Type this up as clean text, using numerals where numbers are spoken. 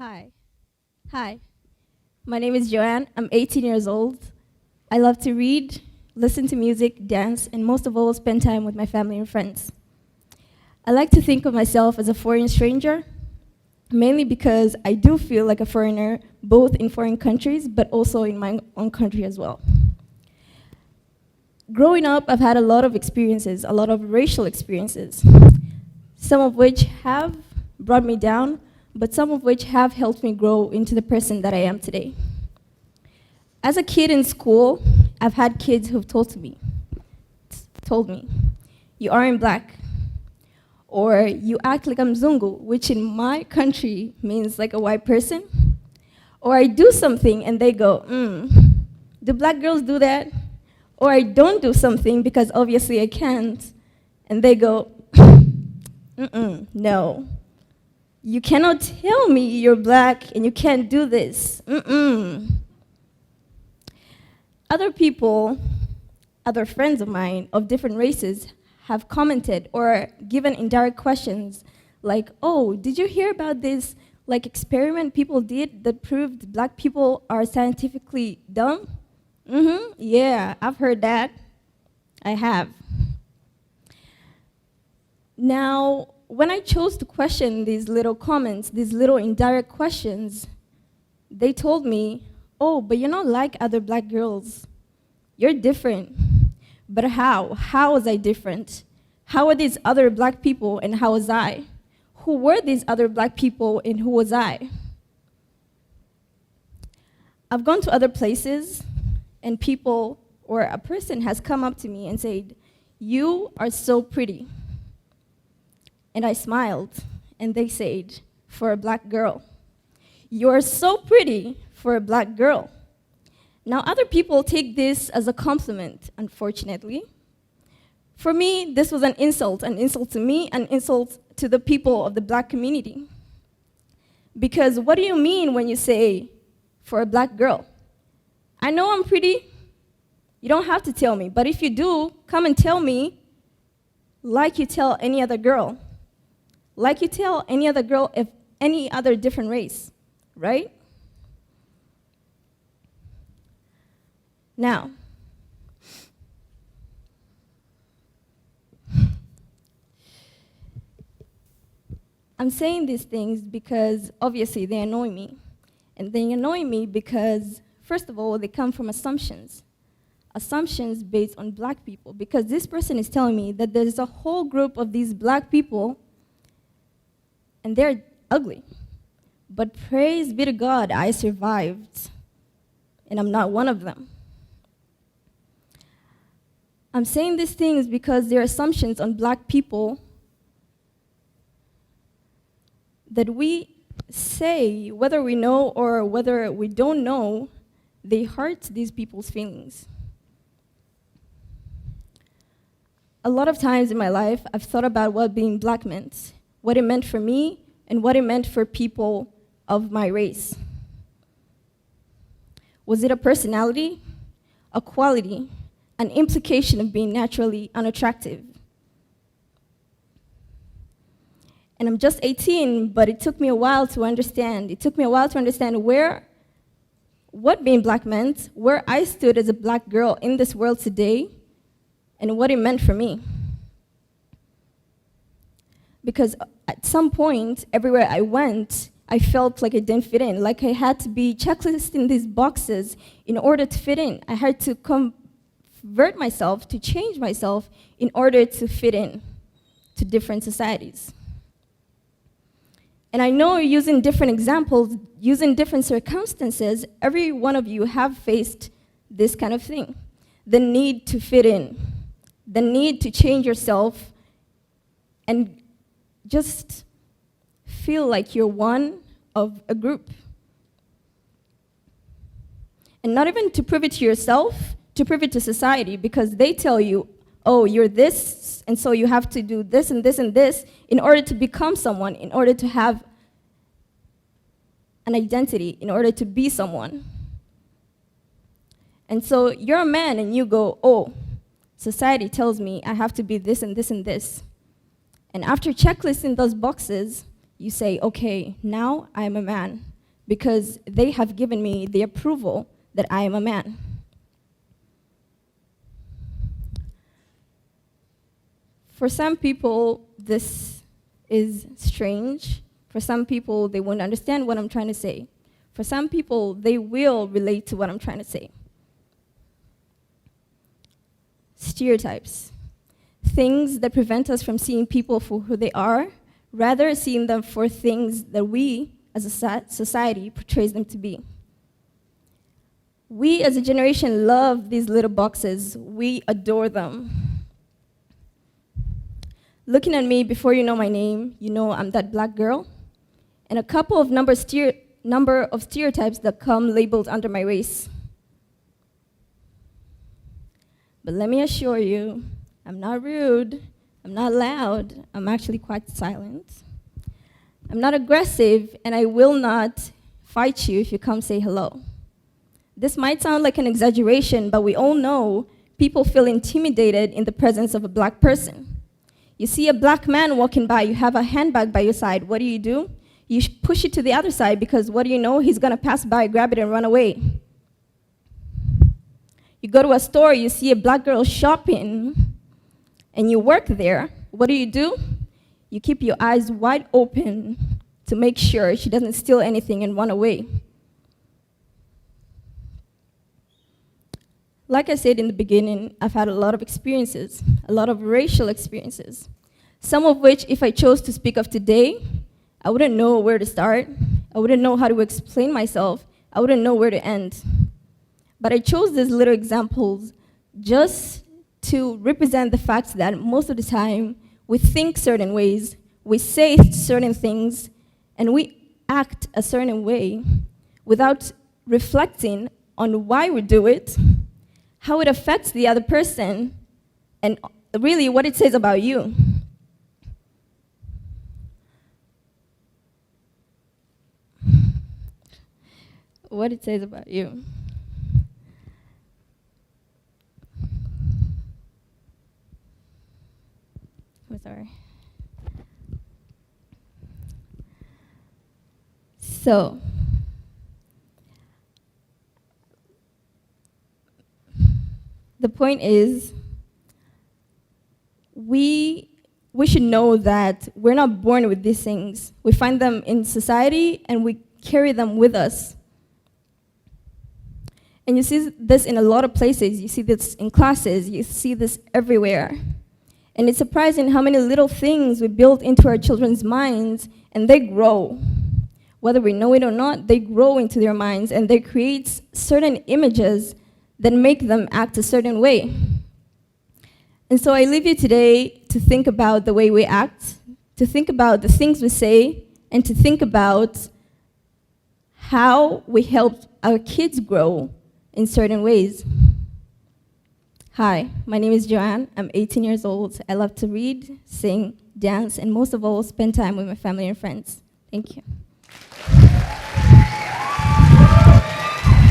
Hi. Hi. My name is Joanne. I'm 18 years old. I love to read, listen to music, dance, and most of all, spend time with my family and friends. I like to think of myself as a foreign stranger, mainly because I do feel like a foreigner, both in foreign countries, but also in my own country as well. Growing up, I've had a lot of experiences, a lot of racial experiences, some of which have brought me down, but some of which have helped me grow into the person that I am today. As a kid in school, I've had kids who've told me, you aren't black, or you act like a mzungu, which in my country means like a white person, or I do something and they go, do black girls do that? Or I don't do something because obviously I can't, and they go, no. You cannot tell me you're black and you can't do this. Other people, other friends of mine of different races have commented or given indirect questions like, oh, did you hear about this experiment people did that proved black people are scientifically dumb? Yeah, I've heard that. I have. Now, when I chose to question these little comments, these little indirect questions, they told me, oh, but you're not like other black girls. You're different. But how? How was I different? How are these other black people and how was I? Who were these other black people and who was I? I've gone to other places and people or a person has come up to me and said, you are so pretty. And I smiled, and they said, for a black girl. You're so pretty for a black girl. Now, other people take this as a compliment, unfortunately. For me, this was an insult to me, an insult to the people of the black community. Because what do you mean when you say, for a black girl? I know I'm pretty. You don't have to tell me, but if you do, come and tell me like you tell any other girl. Like you tell any other girl of any other different race, right? Now, I'm saying these things because obviously they annoy me. And they annoy me because, first of all, they come from assumptions. Assumptions based on black people. Because this person is telling me that there's a whole group of these black people and they're ugly. But praise be to God, I survived. And I'm not one of them. I'm saying these things because they're assumptions on black people that we say, whether we know or whether we don't know, they hurt these people's feelings. A lot of times in my life, I've thought about what being black meant. What it meant for me, and what it meant for people of my race. Was it a personality, a quality, an implication of being naturally unattractive? And I'm just 18, but it took me a while to understand. It took me a while to understand what being black meant, where I stood as a black girl in this world today, and what it meant for me. Because at some point, everywhere I went, I felt like I didn't fit in, like I had to be checklisting these boxes in order to fit in. I had to convert myself, to change myself in order to fit in to different societies. And I know using different examples, using different circumstances, every one of you have faced this kind of thing. The need to fit in, the need to change yourself and just feel like you're one of a group. And not even to prove it to yourself, to prove it to society, because they tell you, oh, you're this, and so you have to do this and this and this in order to become someone, in order to have an identity, in order to be someone. And so you're a man and you go, oh, society tells me I have to be this and this and this. And after checklisting those boxes, you say, okay, now I am a man. because they have given me the approval that I am a man. For some people, this is strange. For some people, they won't understand what I'm trying to say. For some people, they will relate to what I'm trying to say. Stereotypes. Things that prevent us from seeing people for who they are, rather seeing them for things that we, as a society, portrays them to be. We, as a generation, love these little boxes. We adore them. Looking at me before you know my name, you know I'm that black girl, and a couple of number of stereotypes that come labeled under my race. But let me assure you, I'm not rude, I'm not loud, I'm actually quite silent. I'm not aggressive, and I will not fight you if you come say hello. This might sound like an exaggeration, but we all know people feel intimidated in the presence of a black person. You see a black man walking by, you have a handbag by your side, what do? You push it to the other side because what do you know? He's gonna pass by, grab it, and run away. You go to a store, you see a black girl shopping, and you work there, what do? You keep your eyes wide open to make sure she doesn't steal anything and run away. Like I said in the beginning, I've had a lot of experiences, a lot of racial experiences, some of which, if I chose to speak of today, I wouldn't know where to start, I wouldn't know how to explain myself, I wouldn't know where to end. But I chose these little examples just to represent the fact that most of the time, we think certain ways, we say certain things, and we act a certain way without reflecting on why we do it, how it affects the other person, and really what it says about you. What it says about you. I'm sorry. So, the point is, we should know that we're not born with these things. We find them in society and we carry them with us. And you see this in a lot of places. You see this in classes. You see this everywhere. And it's surprising how many little things we build into our children's minds, and they grow. Whether we know it or not, they grow into their minds, and they create certain images that make them act a certain way. And so I leave you today to think about the way we act, to think about the things we say, and to think about how we help our kids grow in certain ways. Hi, my name is Joanne. I'm 18 years old. I love to read, sing, dance, and most of all, spend time with my family and friends. Thank you.